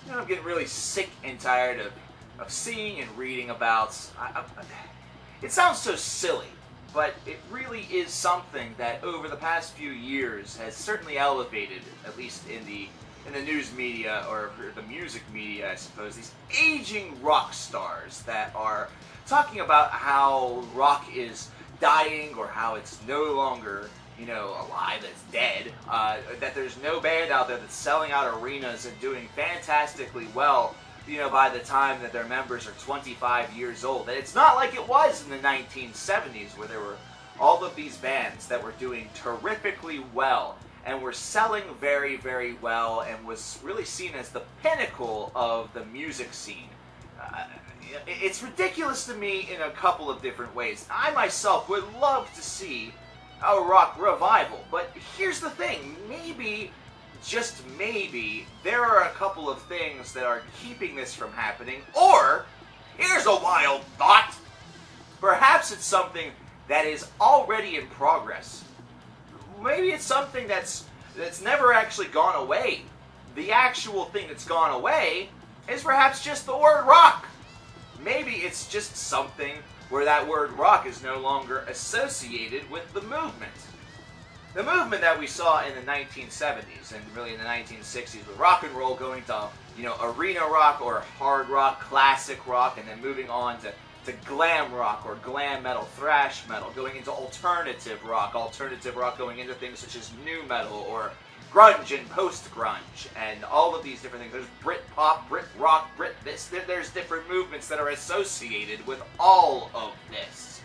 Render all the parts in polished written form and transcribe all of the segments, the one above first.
I'm getting really sick and tired of seeing and reading about. It sounds so silly, but it really is something that over the past few years has certainly elevated, at least in the news media or the music media, I suppose, these aging rock stars that are talking about how rock is dying or how it's no longer, alive, it's dead, that there's no band out there that's selling out arenas and doing fantastically well, by the time that their members are 25 years old. And it's not like it was in the 1970s where there were all of these bands that were doing terrifically well and were selling very, very well and was really seen as the pinnacle of the music scene. It's ridiculous to me in a couple of different ways. I myself would love to see a rock revival, but here's the thing, maybe, just maybe, there are a couple of things that are keeping this from happening, or, here's a wild thought, perhaps it's something that is already in progress. Maybe it's something that's never actually gone away. The actual thing that's gone away is perhaps just the word rock. Maybe it's just something where that word rock is no longer associated with the movement. The movement that we saw in the 1970s and really in the 1960s with rock and roll going to, arena rock or hard rock, classic rock, and then moving on to glam rock or glam metal, thrash metal, going into alternative rock going into things such as nu metal or grunge and post-grunge, and all of these different things. There's Brit pop, Brit rock, Brit this. There's different movements that are associated with all of this.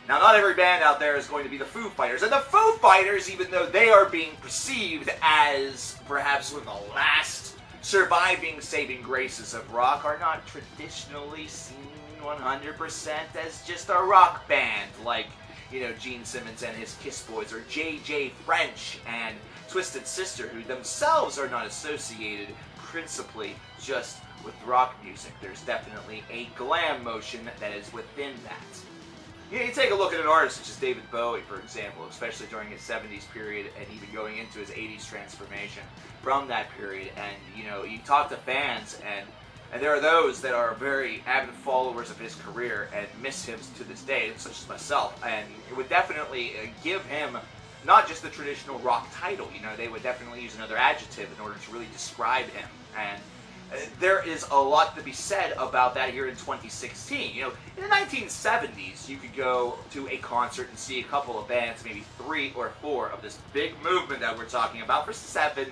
Now, not every band out there is going to be the Foo Fighters, and the Foo Fighters, even though they are being perceived as perhaps one of the last surviving saving graces of rock, are not traditionally seen 100% as just a rock band like, Gene Simmons and his Kiss Boys, or J.J. French and Twisted Sister, who themselves are not associated principally just with rock music. There's definitely a glam motion that is within that. You take a look at an artist such as David Bowie, for example, especially during his 70s period and even going into his 80s transformation from that period, and, you talk to fans, and there are those that are very avid followers of his career and miss him to this day, such as myself, and it would definitely give him not just the traditional rock title, they would definitely use another adjective in order to really describe him, and there is a lot to be said about that here in 2016. In the 1970s, you could go to a concert and see a couple of bands, maybe 3 or 4 of this big movement that we're talking about for $7.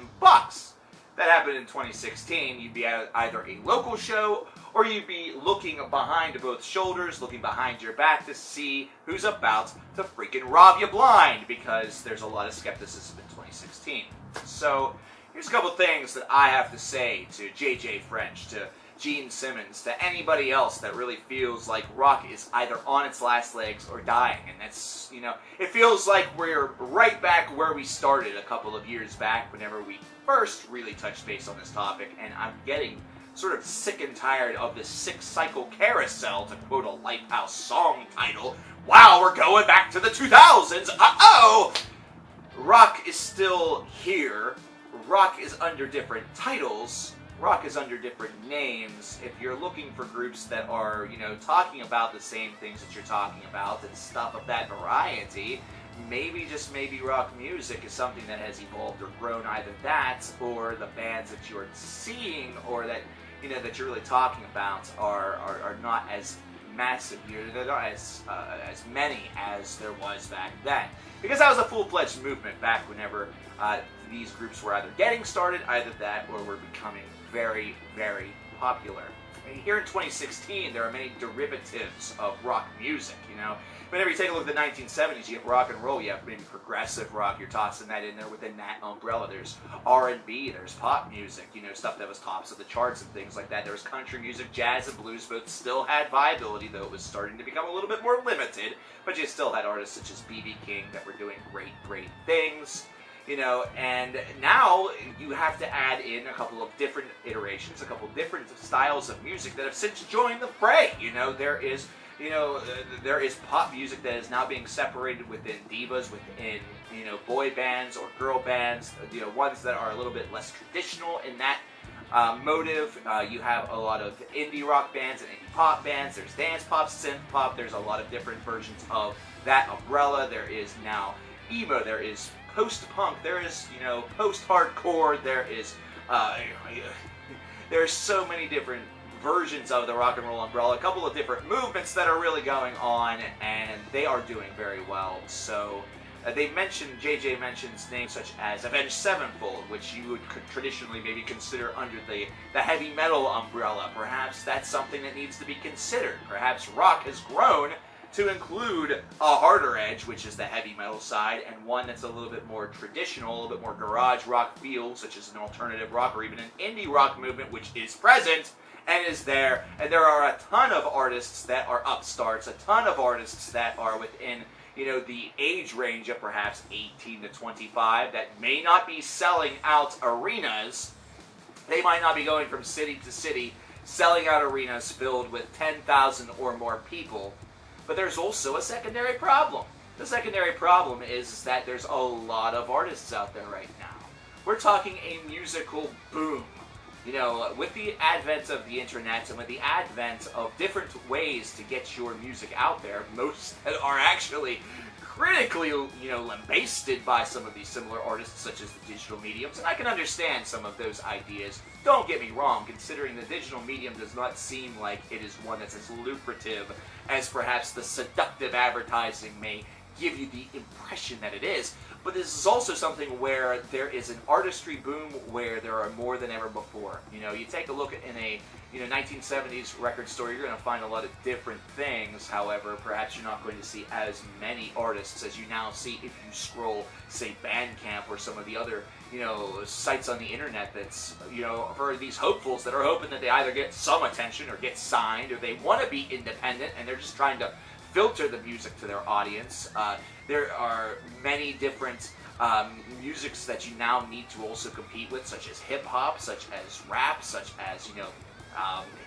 That happened in 2016. You'd be at either a local show or you'd be looking behind both shoulders, looking behind your back to see who's about to freaking rob you blind, because there's a lot of skepticism in 2016. So here's a couple things that I have to say to J.J. French, to Gene Simmons, to anybody else that really feels like rock is either on its last legs or dying. And that's, it feels like we're right back where we started a couple of years back whenever we first really touched base on this topic, and I'm getting sort of sick and tired of this 6-cycle carousel, to quote a Lifehouse song title. Wow, we're going back to the 2000s! Uh-oh! Rock is still here. Rock is under different titles. Rock is under different names. If you're looking for groups that are, talking about the same things that you're talking about and stuff of that variety, maybe, just maybe, rock music is something that has evolved or grown. Either that, or the bands that you're seeing or that, that you're really talking about are not as massive. They're not as many as there was back then. Because that was a full-fledged movement back whenever these groups were either getting started, either that, or were becoming very, very popular. Here in 2016, there are many derivatives of rock music, Whenever you take a look at the 1970s, you have rock and roll, you have maybe progressive rock, you're tossing that in there within that umbrella. There's R&B, there's pop music, stuff that was tops of the charts and things like that. There was country music, jazz, and blues, both still had viability, though it was starting to become a little bit more limited, but you still had artists such as B.B. King that were doing great, great things. And now you have to add in a couple of different iterations, a couple of different styles of music that have since joined the fray. There is pop music that is now being separated within divas, within, boy bands or girl bands, ones that are a little bit less traditional in that motive. You have a lot of indie rock bands and indie pop bands. There's dance pop, synth pop. There's a lot of different versions of that umbrella. There is now emo. There is post-punk. There is, post-hardcore. There's so many different versions of the rock and roll umbrella. A couple of different movements that are really going on, and they are doing very well. So JJ mentions names such as Avenged Sevenfold, which you would traditionally maybe consider under the heavy metal umbrella. Perhaps that's something that needs to be considered. Perhaps rock has grown to include a harder edge, which is the heavy metal side, and one that's a little bit more traditional, a little bit more garage rock feel, such as an alternative rock or even an indie rock movement, which is present and is there. And there are a ton of artists that are upstarts, a ton of artists that are within the age range of perhaps 18 to 25 that may not be selling out arenas. They might not be going from city to city, selling out arenas filled with 10,000 or more people. But there's also a secondary problem. The secondary problem is that there's a lot of artists out there right now. We're talking a musical boom. With the advent of the internet and with the advent of different ways to get your music out there, most that are actually critically, lambasted by some of these similar artists, such as the digital mediums, and I can understand some of those ideas. Don't get me wrong, considering the digital medium does not seem like it is one that's as lucrative as perhaps the seductive advertising may give you the impression that it is. But this is also something where there is an artistry boom where there are more than ever before. You take a look in a 1970s record store, you're going to find a lot of different things. However, perhaps you're not going to see as many artists as you now see if you scroll, say, Bandcamp or some of the other, sites on the internet that's, for these hopefuls that are hoping that they either get some attention or get signed, or they want to be independent and they're just trying to filter the music to their audience. There are many different musics that you now need to also compete with, such as hip-hop, such as rap, such as,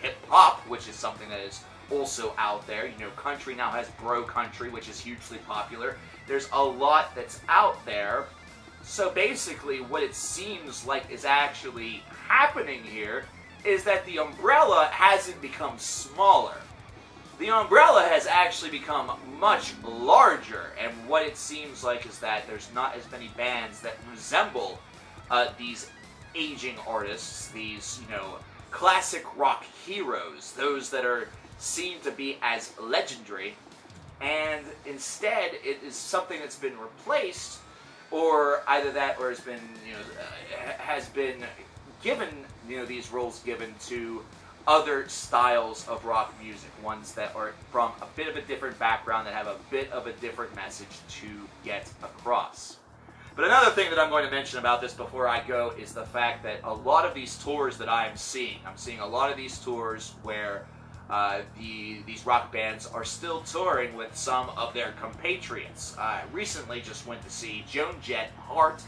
hip-hop, which is something that is also out there. Country now has bro country, which is hugely popular. There's a lot that's out there. So basically, what it seems like is actually happening here is that the umbrella hasn't become smaller. The umbrella has actually become much larger, and what it seems like is that there's not as many bands that resemble these aging artists, these, classic rock heroes, those that are seen to be as legendary, and instead it is something that's been replaced, or either that or has been given, these roles given to other styles of rock music, ones that are from a bit of a different background, that have a bit of a different message to get across. But another thing that I'm going to mention about this before I go is the fact that a lot of these tours that I'm seeing a lot of these tours where these rock bands are still touring with some of their compatriots. I recently just went to see Joan Jett, Heart,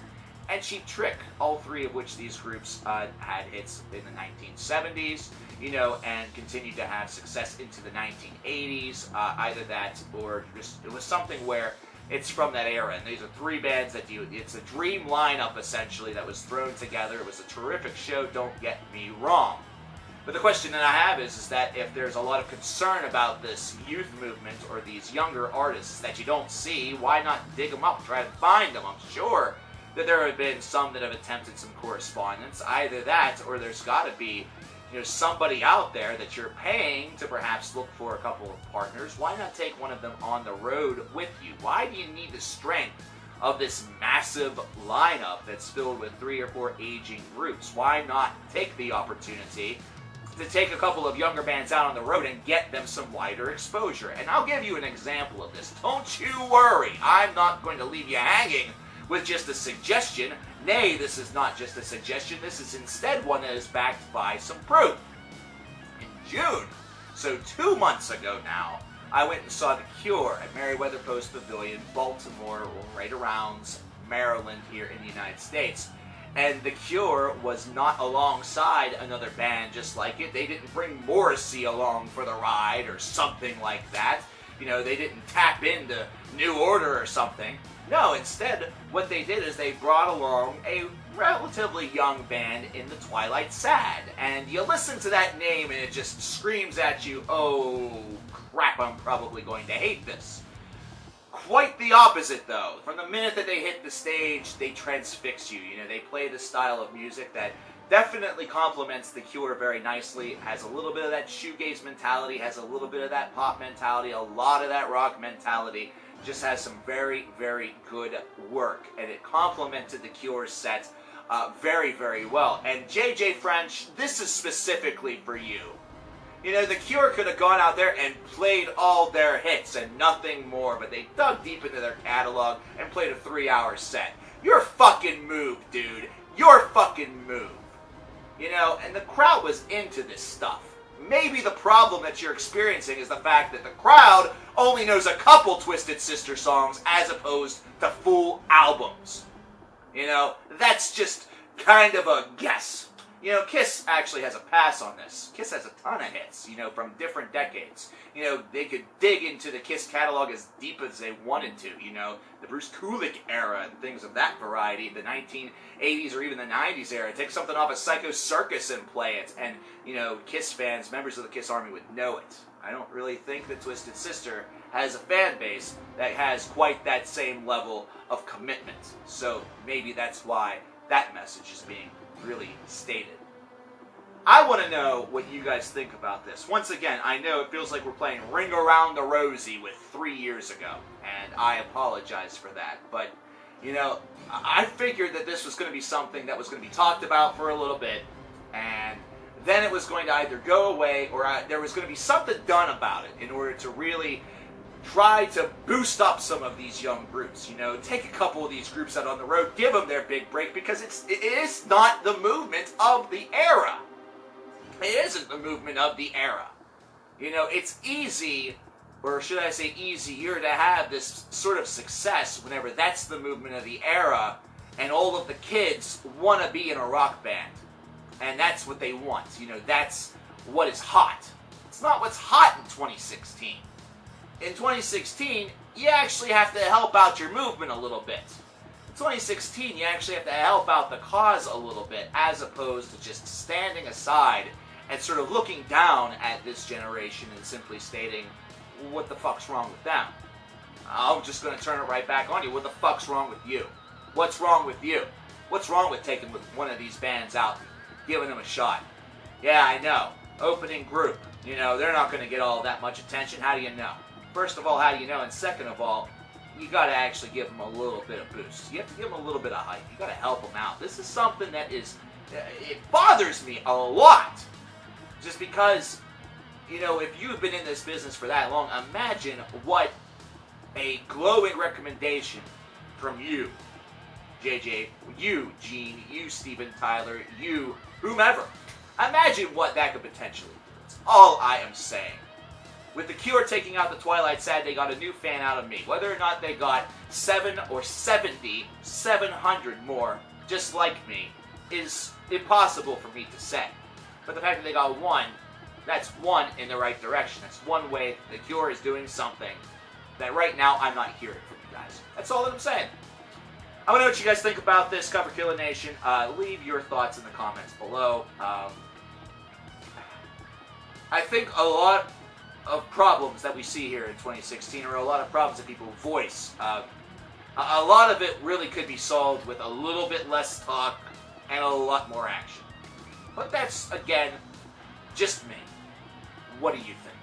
and Cheap Trick, all three of which these groups had hits in the 1970s, and continued to have success into the 1980s. Either that or just it was something where it's from that era. And these are three bands that it's a dream lineup essentially that was thrown together. It was a terrific show, don't get me wrong. But the question that I have is that if there's a lot of concern about this youth movement or these younger artists that you don't see, why not dig them up, try to find them? I'm sure that there have been some that have attempted some correspondence. Either that, or there's got to be, somebody out there that you're paying to perhaps look for a couple of partners. Why not take one of them on the road with you? Why do you need the strength of this massive lineup that's filled with 3 or 4 aging groups? Why not take the opportunity to take a couple of younger bands out on the road and get them some wider exposure? And I'll give you an example of this. Don't you worry, I'm not going to leave you hanging with just a suggestion. Nay, this is not just a suggestion, this is instead one that is backed by some proof. In June, so 2 months ago now, I went and saw The Cure at Merriweather Post Pavilion, Baltimore, right around Maryland here in the United States. And The Cure was not alongside another band just like it. They didn't bring Morrissey along for the ride or something like that. They didn't tap into New Order or something. No, instead, what they did is they brought along a relatively young band in the Twilight Sad. And you listen to that name and it just screams at you, oh crap, I'm probably going to hate this. Quite the opposite, though. From the minute that they hit the stage, they transfix you. You know, they play this style of music that definitely complements The Cure very nicely. It has a little bit of that shoegaze mentality, has a little bit of that pop mentality, a lot of that rock mentality. Just has some very, very good work, and it complemented The Cure's set very, very well. And JJ French, this is specifically for you. You know, The Cure could have gone out there and played all their hits and nothing more, but they dug deep into their catalog and played a 3-hour set. You're fucking moved, dude. You're fucking moved. You know, and the crowd was into this stuff. Maybe the problem that you're experiencing is the fact that the crowd only knows a couple Twisted Sister songs as opposed to full albums. You know, that's just kind of a guess. You know, Kiss actually has a pass on this. Kiss has a ton of hits, you know, from different decades. You know, they could dig into the Kiss catalog as deep as they wanted to, you know, the Bruce Kulick era and things of that variety, the 1980s or even the 90s era. Take something off of Psycho Circus and play it, and, you know, Kiss fans, members of the Kiss Army would know it. I don't really think that Twisted Sister has a fan base that has quite that same level of commitment. So maybe that's why that message is being really stated. I want to know what you guys think about this. Once again, I know it feels like we're playing Ring Around the Rosie with 3 years ago, and I apologize for that. But, you know, I figured that this was going to be something that was going to be talked about for a little bit, and then it was going to either go away or there was going to be something done about it in order to really try to boost up some of these young groups. You know, take a couple of these groups out on the road, give them their big break, because it is not the movement of the era. It isn't the movement of the era. You know, it's easy, or should I say easier, to have this sort of success whenever that's the movement of the era, and all of the kids want to be in a rock band. And that's what they want. You know, that's what is hot. It's not what's hot in 2016. In 2016, you actually have to help out your movement a little bit. In 2016, you actually have to help out the cause a little bit, as opposed to just standing aside and sort of looking down at this generation and simply stating, what the fuck's wrong with them? I'm just going to turn it right back on you. What the fuck's wrong with you? What's wrong with you? What's wrong with taking one of these bands out, giving them a shot? Yeah, I know. Opening group. You know, they're not going to get all that much attention. How do you know? First of all, how do you know? And second of all, you got to actually give them a little bit of boost. You have to give them a little bit of hype. You got to help them out. This is something that is, it bothers me a lot. Just because, you know, if you've been in this business for that long, imagine what a glowing recommendation from you, JJ, you, Gene, you, Steven, Tyler, you, whomever. Imagine what that could potentially do. That's all I am saying. With The Cure taking out the Twilight Sad, they got a new fan out of me. Whether or not they got 7 or 70, 700 more, just like me, is impossible for me to say. But the fact that they got one, that's one in the right direction. That's one way The Cure is doing something that right now I'm not hearing from you guys. That's all that I'm saying. I want to know what you guys think about this, Cover Killer Nation. Leave your thoughts in the comments below. I think a lot of problems that we see here in 2016 are a lot of problems that people voice. A lot of it really could be solved with a little bit less talk and a lot more action. But that's, again, just me. What do you think?